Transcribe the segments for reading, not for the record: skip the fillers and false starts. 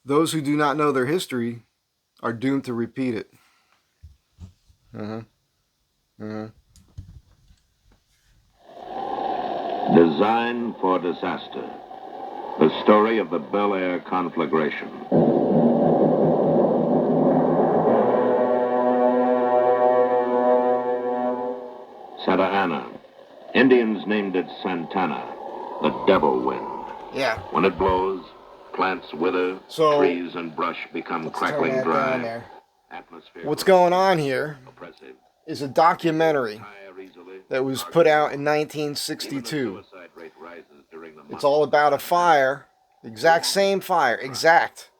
those who do not know their history are doomed to repeat it. Uh-huh. Uh-huh. Design for Disaster. The story of the Bel Air conflagration. Santa Ana. Indians named it Santana, the devil wind. Yeah. When it blows, plants wither, So, trees and brush become crackling turn that dry. down there. Atmosphere What's going on here oppressive. is a documentary that was put out in 1962. It's all about a fire, exact same fire, exact,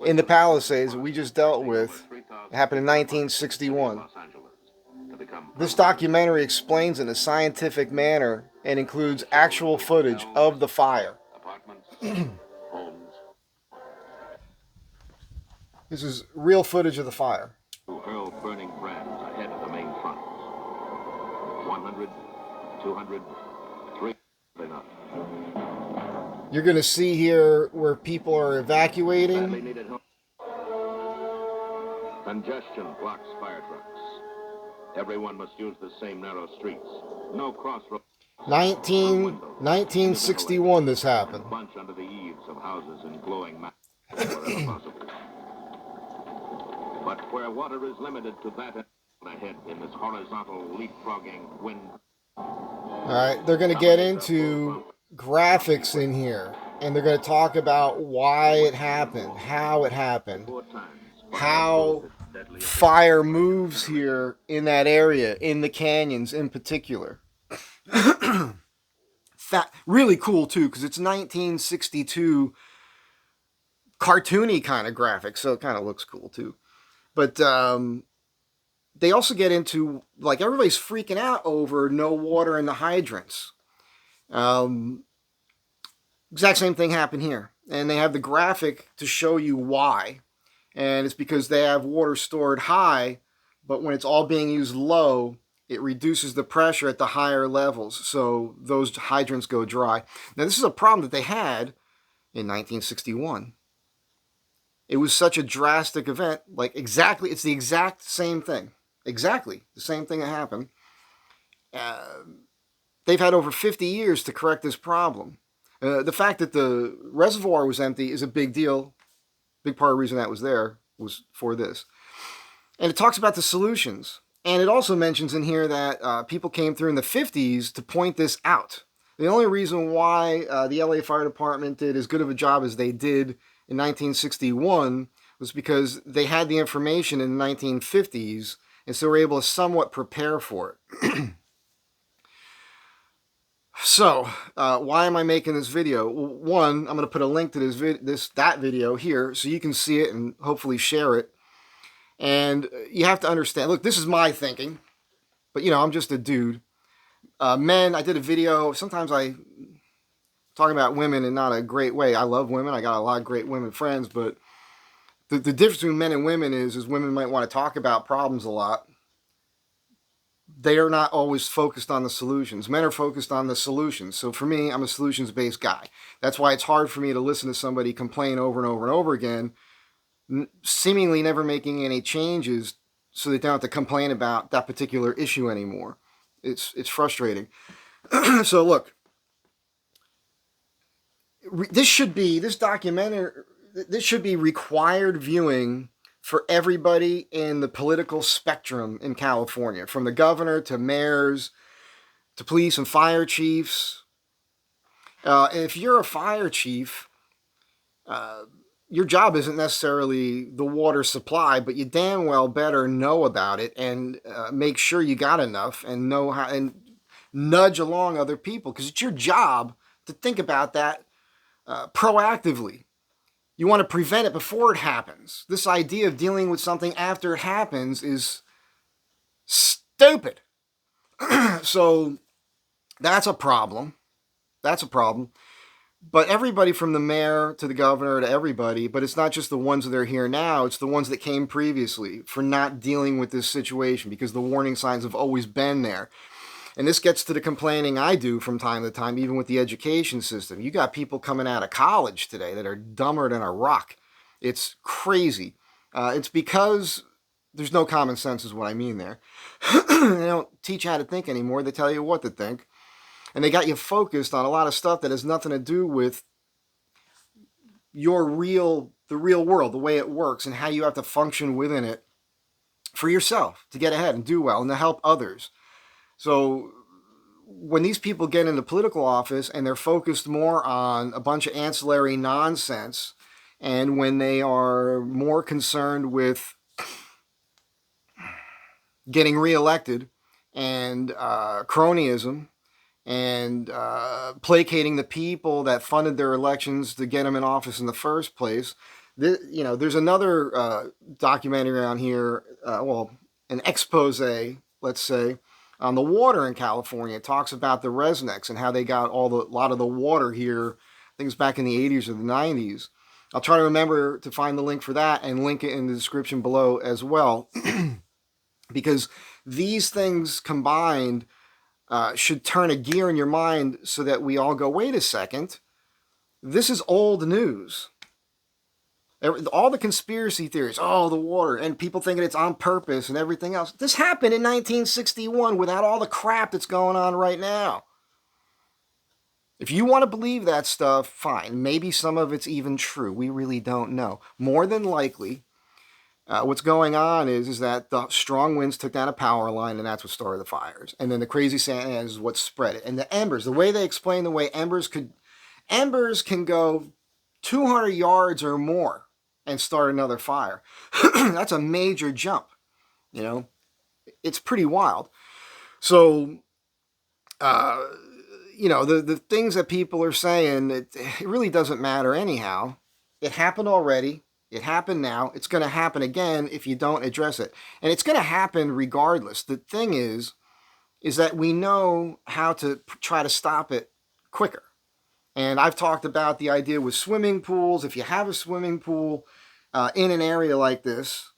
in the Palisades that we just dealt with. It happened in 1961. This documentary explains in a scientific manner and includes actual footage of the fire. This is real footage of the fire. Who hurl burning brands ahead of the main front. 100, 200, 300, enough. You're going to see here where people are evacuating. Congestion blocks fire trucks. Everyone must use the same narrow streets. No crossroads. 1961 this happened. Bunch under the eaves of houses in glowing masses wherever possible. But where water is limited to that ahead in this horizontal leapfrogging wind. All right, they're going to get into graphics in here, and they're going to talk about why it happened, how it happened, how fire moves here in that area, in the canyons in particular. Really cool too, because it's 1962 cartoony kind of graphics, so it kind of looks cool too. But they also get into, like, everybody's freaking out over no water in the hydrants. Exact same thing happened here. And they have the graphic to show you why. And it's because they have water stored high, but when it's all being used low, it reduces the pressure at the higher levels. So those hydrants go dry. Now, this is a problem that they had in 1961. It was such a drastic event. Like, exactly, it's the exact same thing. Exactly the same thing that happened. They've had over 50 years to correct this problem. The fact that the reservoir was empty is a big deal. Big part of the reason that was there was for this. And it talks about the solutions. And it also mentions in here that people came through in the 50s to point this out. The only reason why the LA Fire Department did as good of a job as they did in 1961 was because they had the information in the 1950s, and so were able to somewhat prepare for it. So, why am I making this video? Well, one, I'm going to put a link to that video here so you can see it and hopefully share it. And you have to understand, look, this is my thinking, but I'm just a dude. Men, I did a video, sometimes I talking about women in not a great way. I love women, I got a lot of great women friends, but the difference between men and women is women might want to talk about problems a lot. They are not always focused on the solutions. Men are focused on the solutions. So for me, I'm a solutions-based guy. That's why it's hard for me to listen to somebody complain over and over and over again, seemingly never making any changes so they don't have to complain about that particular issue anymore. It's frustrating. So look, this documentary should be required viewing for everybody in the political spectrum in California, from the governor to mayors to police and fire chiefs. If you're a fire chief, your job isn't necessarily the water supply, but you damn well better know about it and make sure you got enough and know how and nudge along other people, because it's your job to think about that proactively. You want to prevent it before it happens. This idea of dealing with something after it happens is stupid. So that's a problem. That's a problem. But everybody from the mayor to the governor to everybody, but it's not just the ones that are here now, it's the ones that came previously for not dealing with this situation, because the warning signs have always been there. And this gets to the complaining I do from time to time, even with the education system. You got people coming out of college today that are dumber than a rock. It's crazy. It's because there's no common sense is what I mean there. They don't teach you how to think anymore. They tell you what to think. And they got you focused on a lot of stuff that has nothing to do with the real world, the way it works, and how you have to function within it for yourself to get ahead and do well and to help others. So when these people get into political office and they're focused more on a bunch of ancillary nonsense, and when they are more concerned with getting reelected and cronyism and placating the people that funded their elections to get them in office in the first place. There's another documentary on here, an expose, let's say, on the water in California. It talks about the Resnicks and how they got a lot of the water here, I think it's back in the 80s or the 90s. I'll try to remember to find the link for that and link it in the description below as well. Because these things combined should turn a gear in your mind so that we all go, wait a second, this is old news. All the conspiracy theories, the water, and people thinking it's on purpose and everything else. This happened in 1961 without all the crap that's going on right now. If you want to believe that stuff, fine. Maybe some of it's even true. We really don't know. More than likely, what's going on is that the strong winds took down a power line, and that's what started the fires. And then the crazy Santa is what spread it. And the embers, the way they explain the way embers can go 200 yards or more and start another fire. That's a major jump. It's pretty wild. So, the things that people are saying, it really doesn't matter anyhow. It happened already. It happened now. It's going to happen again if you don't address it. And it's going to happen regardless. The thing is that we know how to try to stop it quicker. And I've talked about the idea with swimming pools. If you have a swimming pool in an area like this,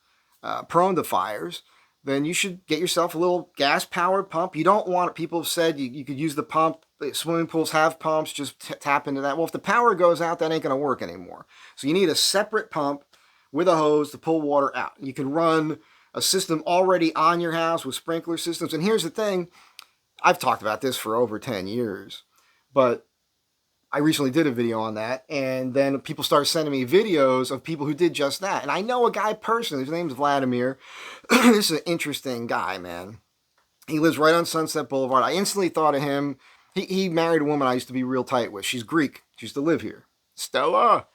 prone to fires, then you should get yourself a little gas-powered pump. You don't want it. People have said you could use the pump. Swimming pools have pumps. Just tap into that. Well, if the power goes out, that ain't going to work anymore. So you need a separate pump with a hose to pull water out. You can run a system already on your house with sprinkler systems. And here's the thing. I've talked about this for over 10 years, but I recently did a video on that, and then people started sending me videos of people who did just that. And I know a guy personally, his name's Vladimir. This is an interesting guy, man. He lives right on Sunset Boulevard. I instantly thought of him. He married a woman I used to be real tight with. She's Greek. She used to live here. Stella!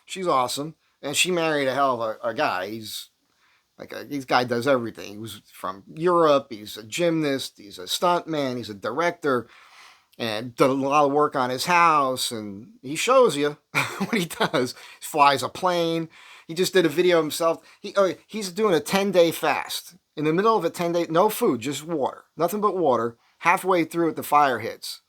She's awesome. And she married a hell of a guy. This guy does everything. He was from Europe. He's a gymnast. He's a stuntman. He's a director. And did a lot of work on his house, and he shows you what he does. He flies a plane. He just did a video of himself. He's doing a 10-day fast. In the middle of a 10-day, no food, just water. Nothing but water. Halfway through it, the fire hits.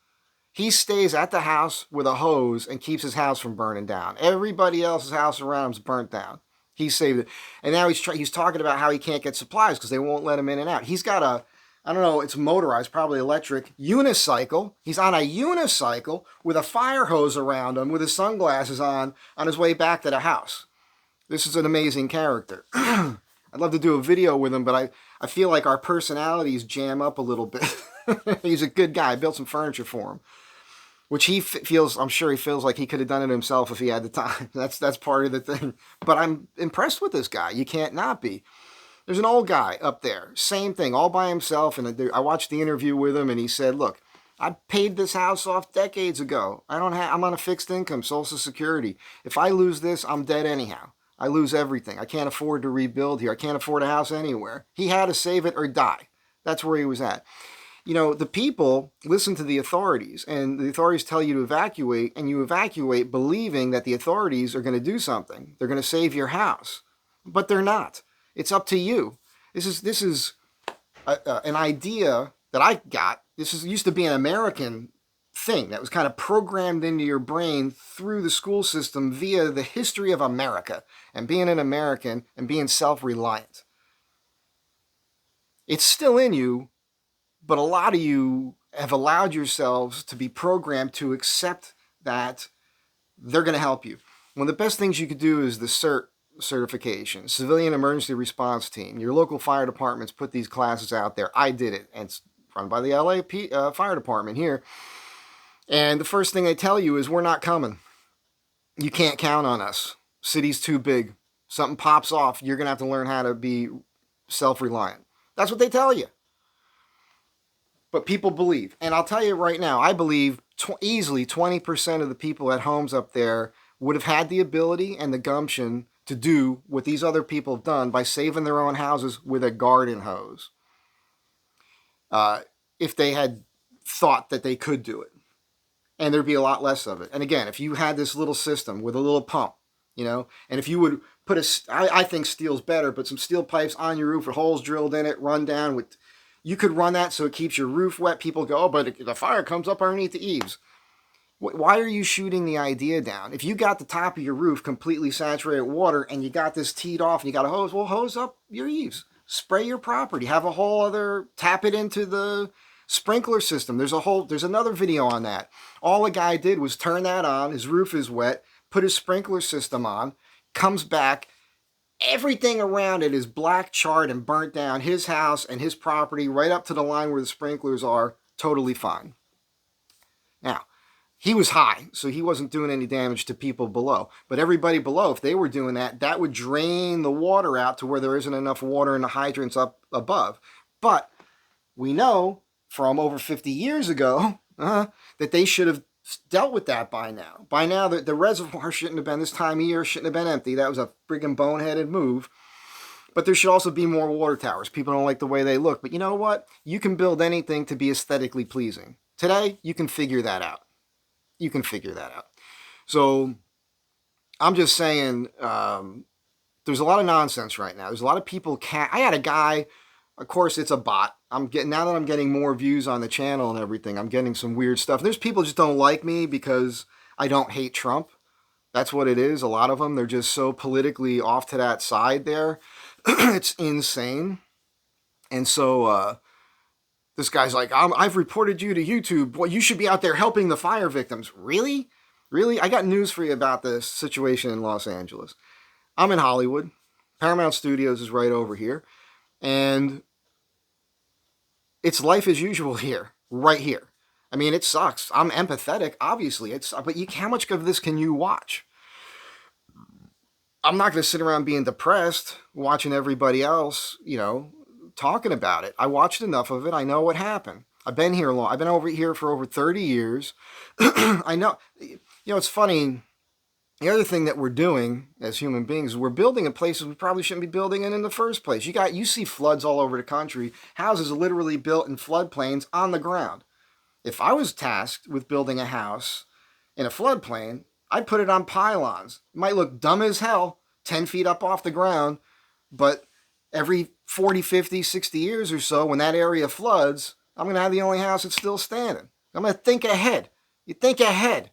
He stays at the house with a hose and keeps his house from burning down. Everybody else's house around him is burnt down. He saved it. And now he's talking about how he can't get supplies because they won't let him in and out. He's got I don't know, it's motorized, probably electric, unicycle. He's on a unicycle with a fire hose around him with his sunglasses on his way back to the house. This is an amazing character. I'd love to do a video with him, but I feel like our personalities jam up a little bit. He's a good guy. I built some furniture for him, which I'm sure he feels like he could have done it himself if he had the time. That's part of the thing. But I'm impressed with this guy. You can't not be. There's an old guy up there, same thing, all by himself. And I watched the interview with him, and he said, "Look, I paid this house off decades ago. I'm on a fixed income, Social Security. If I lose this, I'm dead anyhow. I lose everything. I can't afford to rebuild here. I can't afford a house anywhere. He had to save it or die. That's where he was at." The people listen to the authorities, and the authorities tell you to evacuate, and you evacuate believing that the authorities are going to do something. They're going to save your house, but they're not. It's up to you. This is an idea that I got. Used to be an American thing that was kind of programmed into your brain through the school system via the history of America and being an American and being self-reliant. It's still in you, But a lot of you have allowed yourselves to be programmed to accept that they're going to help you. One of the best things you could do is the CERT certification, Civilian Emergency Response Team. Your local fire departments put these classes out there. I did it, and it's run by the LA Fire Department here. And the first thing they tell you is, we're not coming. You can't count on us. City's too big. Something pops off, you're going to have to learn how to be self-reliant. That's what they tell you. But people believe. And I'll tell you right now, I believe easily 20% of the people at homes up there would have had the ability and the gumption to do what these other people have done by saving their own houses with a garden hose. If they had thought that they could do it. And there'd be a lot less of it. And again, if you had this little system with a little pump, you know, and if you would put I think steel's better, but some steel pipes on your roof with holes drilled in it, run down with, you could run that so it keeps your roof wet. People go, oh, but the fire comes up underneath the eaves. Why are you shooting the idea down? If you got the top of your roof completely saturated with water and you got this teed off and you got a hose, well, hose up your eaves. Spray your property. Have a whole other, tap it into the sprinkler system. There's another video on that. All a guy did was turn that on. His roof is wet. Put his sprinkler system on. Comes back. Everything around it is black, charred, and burnt down. His house and his property, right up to the line where the sprinklers are, totally fine. Now, he was high, so he wasn't doing any damage to people below. But everybody below, if they were doing that, that would drain the water out to where there isn't enough water in the hydrants up above. But we know from over 50 years ago that they should have dealt with that by now. By now, the reservoir shouldn't have been, this time of year, shouldn't have been empty. That was a friggin' boneheaded move. But there should also be more water towers. People don't like the way they look. But you know what? You can build anything to be aesthetically pleasing. Today, you can figure that out. You can figure that out. So I'm just saying, there's a lot of nonsense right now. There's a lot of people I had a guy, of course it's a bot. Now that I'm getting more views on the channel and everything, I'm getting some weird stuff. There's people who just don't like me because I don't hate Trump. That's what it is. A lot of them, they're just so politically off to that side there. It's insane. And so, this guy's like, I've reported you to YouTube. Well, you should be out there helping the fire victims. Really? Really? I got news for you about this situation in Los Angeles. I'm in Hollywood. Paramount Studios is right over here. And it's life as usual here, right here. I mean, it sucks. I'm empathetic, obviously. But how much of this can you watch? I'm not going to sit around being depressed, watching everybody else, talking about it. I watched enough of it. I know what happened. I've been here long. I've been over here for over 30 years. I know. It's funny. The other thing that we're doing as human beings is we're building in places we probably shouldn't be building in the first place. You see floods all over the country. Houses are literally built in floodplains on the ground. If I was tasked with building a house in a floodplain, I'd put it on pylons. It might look dumb as hell, 10 feet up off the ground, but every 40, 50, 60 years or so, when that area floods, I'm going to have the only house that's still standing. I'm going to think ahead. You think ahead.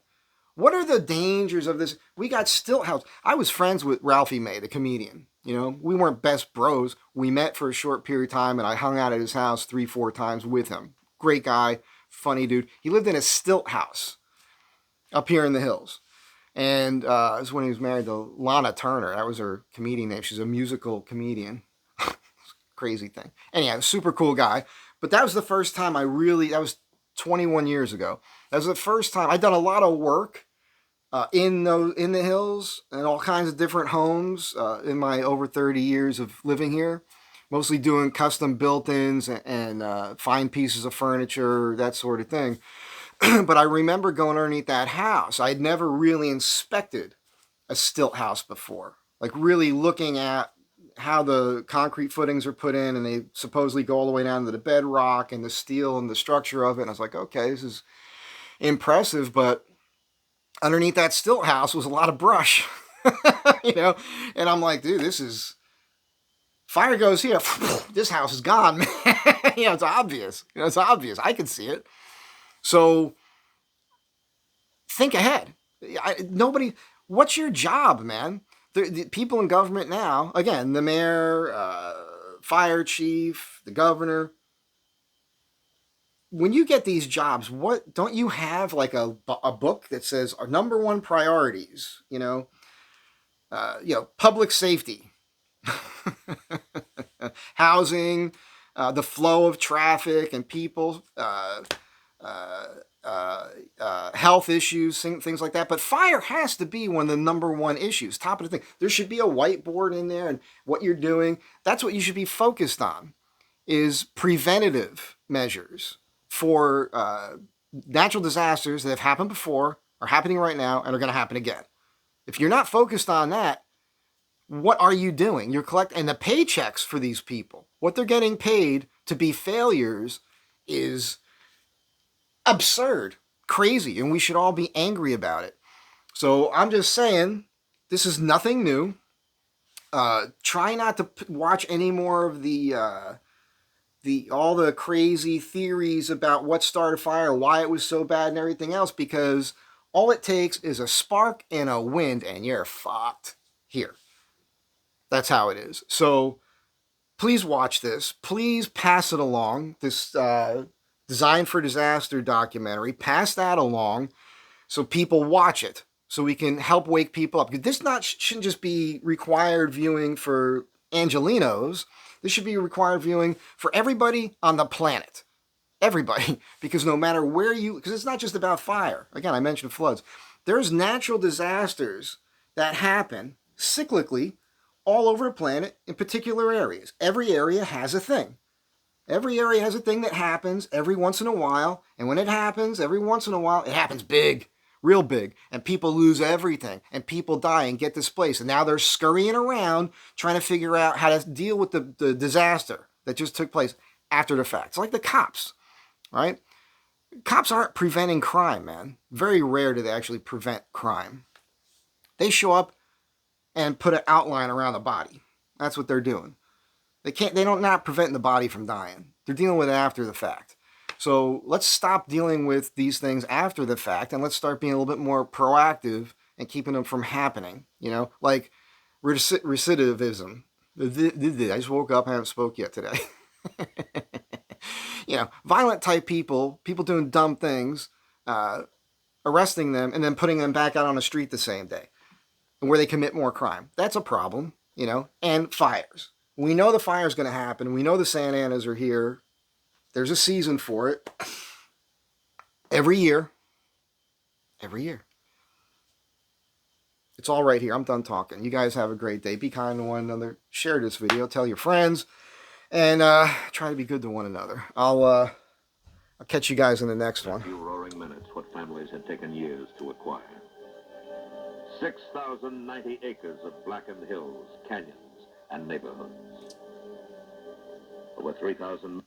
What are the dangers of this? We got stilt house. I was friends with Ralphie May, the comedian. We weren't best bros. We met for a short period of time, and I hung out at his house 3-4 times with him. Great guy, funny dude. He lived in a stilt house up here in the hills. And it was when he was married to Lana Turner. That was her comedian name. She's a musical comedian. Crazy thing. Anyhow, super cool guy. But that was the first time that was 21 years ago. That was the first time. I'd done a lot of work in the hills and all kinds of different homes in my over 30 years of living here. Mostly doing custom built-ins and fine pieces of furniture, that sort of thing. But I remember going underneath that house. I'd never really inspected a stilt house before. Like really looking at how the concrete footings are put in, and they supposedly go all the way down to the bedrock and the steel and the structure of it. And I was like, okay, this is impressive, but underneath that stilt house was a lot of brush, and I'm like, dude, fire goes here. This house is gone, man. It's obvious. It's obvious. I can see it. So think ahead. What's your job, man? The people in government now, again, the mayor, fire chief, the governor, when you get these jobs, what don't you have like a book that says our number one priorities? Public safety, housing, the flow of traffic and people, uh, health issues, things like that. But fire has to be one of the number one issues, top of the thing. There should be a whiteboard in there, and what you're doing, that's what you should be focused on, is preventative measures for natural disasters that have happened before, are happening right now, and are going to happen again. If you're not focused on that, what are you doing? You're collecting, and the paychecks for these people, what they're getting paid to be failures, is absurd, crazy, and we should all be angry about it. So I'm just saying, this is nothing new. Try not to watch any more of the all the crazy theories about what started fire, why it was so bad, and everything else, because all it takes is a spark and a wind, and you're fucked here. That's how it is. So please watch this. Please pass it along. This Design for Disaster documentary. Pass that along so people watch it, so we can help wake people up. Because this shouldn't just be required viewing for Angelenos. This should be required viewing for everybody on the planet. Everybody. Because no matter where because it's not just about fire. Again, I mentioned floods. There's natural disasters that happen cyclically all over the planet in particular areas. Every area has a thing. Every area has a thing that happens every once in a while. And when it happens every once in a while, it happens big. Real big, and people lose everything, and people die and get displaced, and now they're scurrying around trying to figure out how to deal with the disaster that just took place after the fact. It's like the cops, right? Cops aren't preventing crime, man. Very rare do they actually prevent crime. They show up and put an outline around the body. That's what they're doing. They don't not preventing the body from dying. They're dealing with it after the fact. So let's stop dealing with these things after the fact, and let's start being a little bit more proactive and keeping them from happening. Like recidivism. I just woke up, I haven't spoke yet today. Violent type people doing dumb things, arresting them, and then putting them back out on the street the same day, where they commit more crime. That's a problem, and fires. We know the fire's going to happen. We know the Santa Anas are here. There's a season for it. Every year. Every year. It's all right here. I'm done talking. You guys have a great day. Be kind to one another. Share this video. Tell your friends. And try to be good to one another. I'll catch you guys in the next one. A few roaring minutes, what families had taken years to acquire. 6,090 acres of blackened hills, canyons, and neighborhoods. Over 3,000